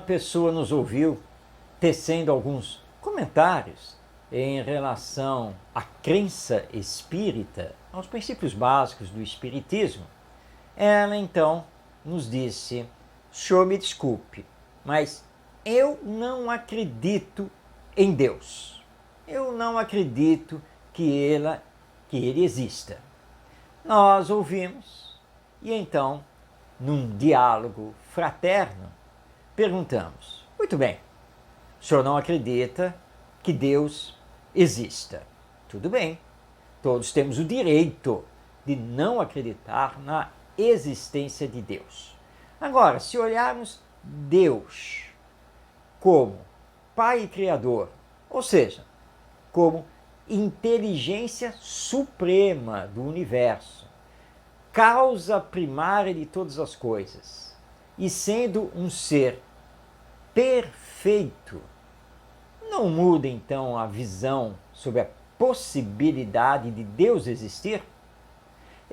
pessoa nos ouviu tecendo alguns comentários em relação à crença espírita, aos princípios básicos do espiritismo. Ela então nos disse: "Senhor, me desculpe, mas eu não acredito em Deus. Eu não acredito que ele exista." Nós ouvimos e então, num diálogo fraterno, perguntamos: "Muito bem, o senhor não acredita que Deus exista? Tudo bem, todos temos o direito de não acreditar na existência de Deus. Agora, se olharmos Deus como Pai e Criador, ou seja, como inteligência suprema do universo, causa primária de todas as coisas, e sendo um ser perfeito, não muda então a visão sobre a possibilidade de Deus existir?"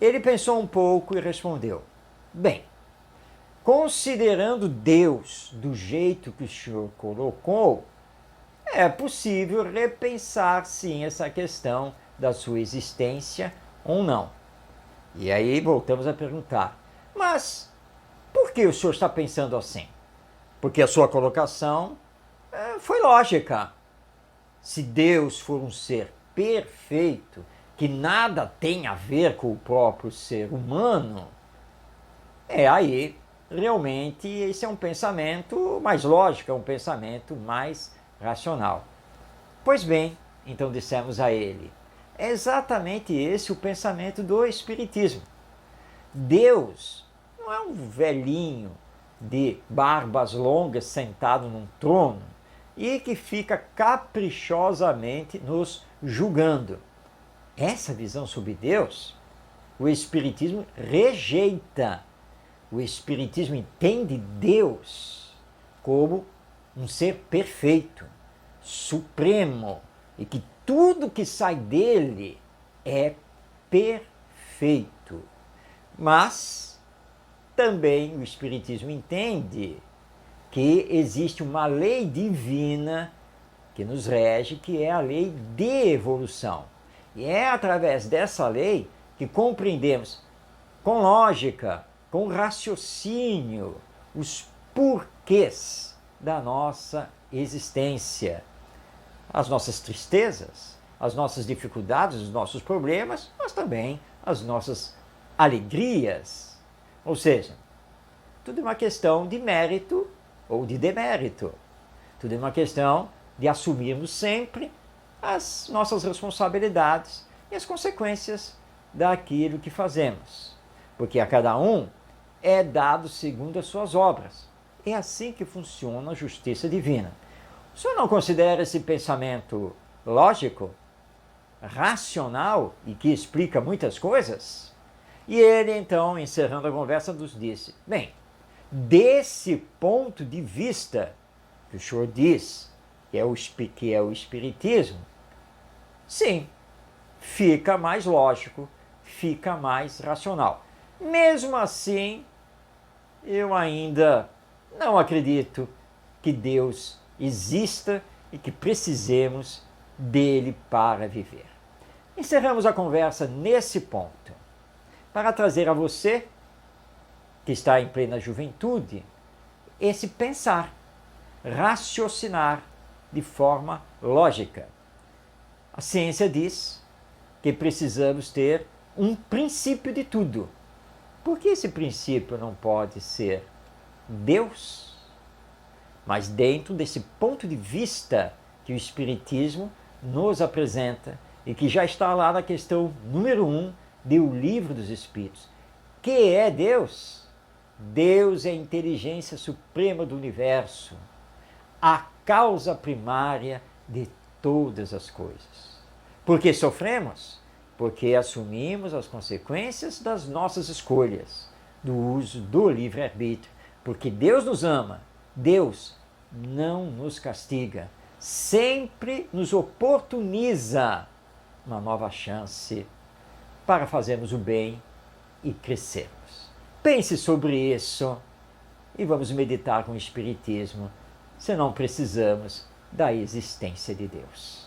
Ele pensou um pouco e respondeu: "Bem, considerando Deus do jeito que o senhor colocou, é possível repensar sim essa questão da sua existência ou não." E aí voltamos a perguntar: "Mas por que o senhor está pensando assim?" Porque a sua colocação foi lógica. Se Deus for um ser perfeito, que nada tem a ver com o próprio ser humano, aí realmente esse é um pensamento mais lógico, é um pensamento mais racional. Pois bem, então dissemos a ele, é exatamente esse o pensamento do Espiritismo. Deus não é um velhinho de barbas longas sentado num trono e que fica caprichosamente nos julgando. Essa visão sobre Deus, o Espiritismo rejeita. O Espiritismo entende Deus como um ser perfeito, supremo, e que tudo que sai dele é perfeito. Mas também o Espiritismo entende que existe uma lei divina que nos rege, que é a lei de evolução. E é através dessa lei que compreendemos com lógica, com raciocínio, os porquês da nossa existência. As nossas tristezas, as nossas dificuldades, os nossos problemas, mas também as nossas alegrias. Ou seja, tudo é uma questão de mérito ou de demérito. Tudo é uma questão de assumirmos sempre as nossas responsabilidades e as consequências daquilo que fazemos. Porque a cada um é dado segundo as suas obras. É assim que funciona a justiça divina. O senhor não considera esse pensamento lógico, racional e que explica muitas coisas? E ele, então, encerrando a conversa, nos disse: "Bem, desse ponto de vista que o senhor diz que é o Espiritismo, sim, fica mais lógico, fica mais racional. Mesmo assim, eu ainda não acredito que Deus exista e que precisemos dele para viver." Encerramos a conversa nesse ponto, para trazer a você, que está em plena juventude, esse pensar, raciocinar de forma lógica. A ciência diz que precisamos ter um princípio de tudo. Por que esse princípio não pode ser Deus? Mas dentro desse ponto de vista que o Espiritismo nos apresenta e que já está lá na questão número 1 do Livro dos Espíritos. Que é Deus? Deus é a inteligência suprema do universo, a causa primária de todas as coisas. Por que sofremos? Porque assumimos as consequências das nossas escolhas, do uso do livre-arbítrio. Porque Deus nos ama, Deus não nos castiga, sempre nos oportuniza uma nova chance para fazermos o bem e crescermos. Pense sobre isso e vamos meditar com o Espiritismo se não precisamos da existência de Deus?